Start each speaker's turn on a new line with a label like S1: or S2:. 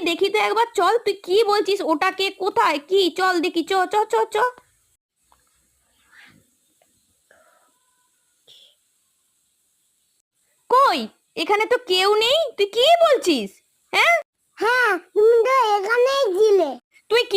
S1: দেখি তো একবার, চল। তুই কি বলছিস? ওটাকে কোথায় কি? চল দেখি, চ চ চ চ। কই, এখানে তো কেউ নেই। তুই কি বলছিস? হ্যাঁ
S2: হ্যাঁ, তুমি তো এখানেই ছিলে।
S1: তুই